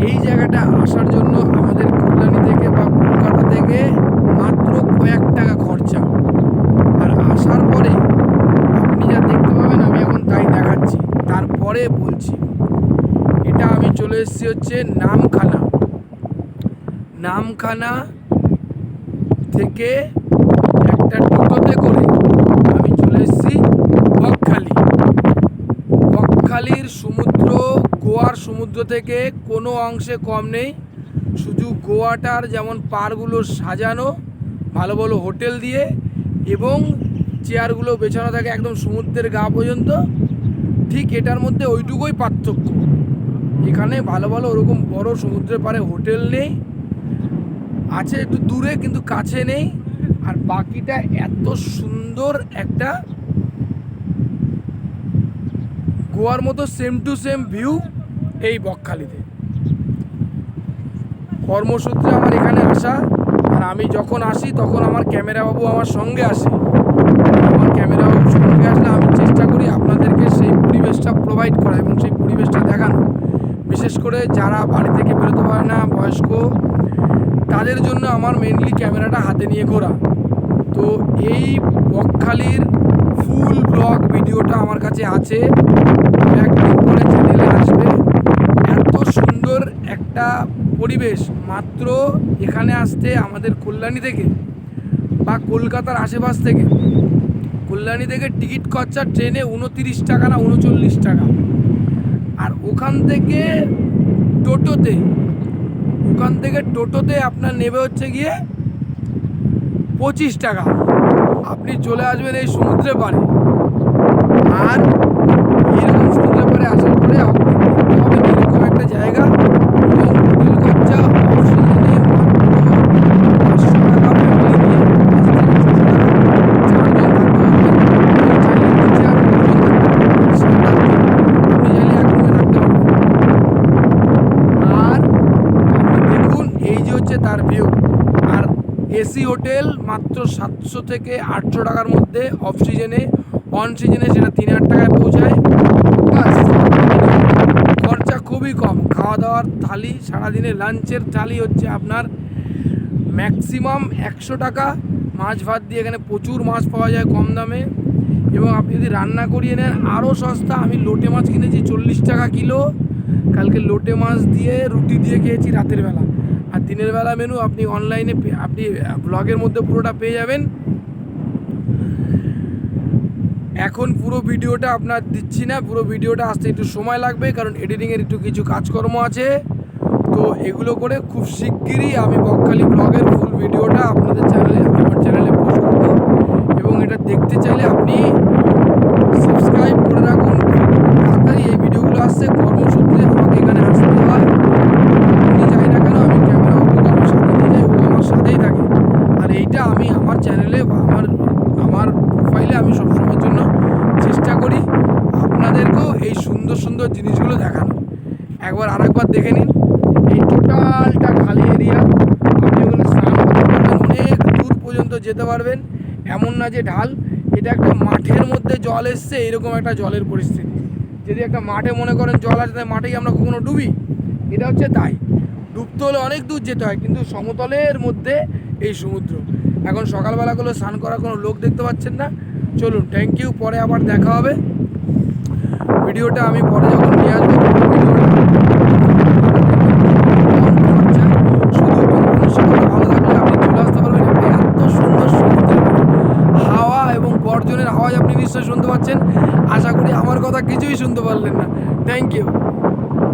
এই জায়গাটা আসার জন্য আমাদের কল্যাণী থেকে বা কলকাতা থেকে মাত্র কয়েক টাকা খরচা। আর আসার পরে আপনি যা দেখতে পাবেন আমি এখন তাই দেখাচ্ছি, তারপরে বলছি। এটা আমি চলে এসেছি হচ্ছে নামখানা থেকে একটা টোটোতে করে আমি চলে এসেছি বকখালির সমুদ্র। গোয়ার সমুদ্র থেকে কোনো অংশে কম নেই, শুধু গোয়াটার যেমন পাড়গুলো সাজানো ভালো ভালো হোটেল দিয়ে এবং চেয়ারগুলো বেছানো থাকে একদম সমুদ্রের গা পর্যন্ত, ঠিক এটার মধ্যে ওইটুকুই পার্থক্য। এখানে ভালো ভালো ওরকম বড় সমুদ্রের পাড়ে হোটেল নেই, আছে একটু দূরে কিন্তু কাছে নেই। আর বাকিটা এত সুন্দর একটা গোয়ার মতো সেম টু সেম ভিউ এই বকখালিতে। কর্মসূত্রে আমার এখানে আসা, আর আমি যখন আসি তখন আমার ক্যামেরাবাবু আমার সঙ্গে আসে। আমার ক্যামেরাবাবু সঙ্গে আসলে আমি চেষ্টা করি আপনাদেরকে সেই পরিবেশটা প্রোভাইড করা এবং সেই পরিবেশটা দেখানো। বিশেষ করে যারা বাড়ি থেকে বেরোতে পারে না, বয়স্ক, তাদের জন্য আমার মেনলি ক্যামেরাটা হাতে নিয়ে ঘোরা। তো এই বকখালির ফুল ব্লগ ভিডিওটা আমার কাছে আছে, একদিন পরে চ্যানেলে আসবে। এত সুন্দর একটা পরিবেশ, মাত্র এখানে আসতে আমাদের কল্যাণী থেকে বা কলকাতার আশেপাশ থেকে, কল্যাণী থেকে টিকিট খরচা ট্রেনে 29 টাকা না 39 টাকা। আর ওখান থেকে টোটোতে আপনার নেবে হচ্ছে গিয়ে 25 টাকা। আপনি চলে আসবেন এই সমুদ্রে পাড়ে। আর এরকম সমুদ্রে পাড়ে আসার পরে আপনি দেখতে পাবেন এরকম একটা জায়গা এবং হোটেল খরচা অক্সিজেনে মাত্র 500 টাকা ফ্যামিলি নিয়ে 5 জন থাকতে পারবেন, চাইলে নিচে আরো 2 জন থাকতে পারবেন, 7 জন। আপনি চাইলে এক রুমে থাকতে পারবেন। আর এসি হোটেল আর এসি হোটেল মাত্র 700 থেকে 800 টাকার মধ্যে, অফ সিজনে, অন সিজনে সেটা 3000 টাকায় পৌঁছায়। বাস, খরচা খুবই কম। খাওয়া দাওয়ার থালি, সারাদিনে লাঞ্চের থালি হচ্ছে আপনার ম্যাক্সিমাম 100 টাকা। মাছ ভাত দিয়ে এখানে প্রচুর মাছ পাওয়া যায় কম দামে, এবং আপনি যদি রান্না করিয়ে নেন আরও সস্তা। আমি লোটে মাছ কিনেছি 40 টাকা কিলো, কালকে লোটে মাছ দিয়ে রুটি দিয়ে খেয়েছি রাতের বেলা। আর দিনের বেলা মেনু আপনি অনলাইনে আপনি ব্লগের মধ্যে পুরোটা পেয়ে যাবেন। এখন পুরো ভিডিওটা আপনার দিচ্ছি না, পুরো ভিডিওটা আসতে একটু সময় লাগবে, কারণ এডিটিংয়ের একটু কিছু কাজকর্ম আছে। তো এগুলো করে খুব শিগগিরই আমি বকখালি ব্লগের ফুল ভিডিওটা আপনাদের আমার চ্যানেলে পোস্ট করব। এবং এটা দেখতে চাইলে আপনি সাবস্ক্রাইব করে রাখুন। তাড়াতাড়ি এই ভিডিওগুলো আসছে, কর্মসূত্রে আমাকে এখানে আসতে হয়। আমি যাই না কেন, আমি ক্যামেরাবাবুকে আমার সাথে নিয়ে যাই, ও আমার সাথেই থাকে। আর এইটা আমি আমার চ্যানেলে বা আমার প্রোফাইলে আমি সবসময়ের জন্য চেষ্টা করি আপনাদেরকেও এই সুন্দর সুন্দর জিনিসগুলো দেখানো। আরেকবার দেখে নিন, এই টোটালটা খালি এরিয়া। আপনি ওখানে স্নান করতে পারবেন, অনেক দূর পর্যন্ত যেতে পারবেন। এমন না যে ঢাল, এটা একটা মাঠের মধ্যে জল এসছে, এরকম একটা জলের পরিস্থিতি। যদি একটা মাঠে মনে করেন জল আছে, তাই মাঠেই আমরা কখনো ডুবি, এটা হচ্ছে তাই। ডুবতে হলে অনেক দূর যেতে হয়, কিন্তু সমতলের মধ্যে এই সমুদ্র। এখন সকালবেলাগুলো স্নান করার কোনো লোক দেখতে পাচ্ছেন না। চলুন, থ্যাংক ইউ, পরে আবার দেখা হবে। ভিডিওটা আমি পরে যখন নিয়ে আসবো, শুধু মানুষের কথা ভালো থাকলে আপনি চলে আসতে পারবেন। এত সুন্দর সমুদ্রের হাওয়া এবং গর্জনের আওয়াজ আপনি নিশ্চয়ই শুনতে পাচ্ছেন। আশা করি আমার কথা কিছুই শুনতে পারলেন না। Thank you.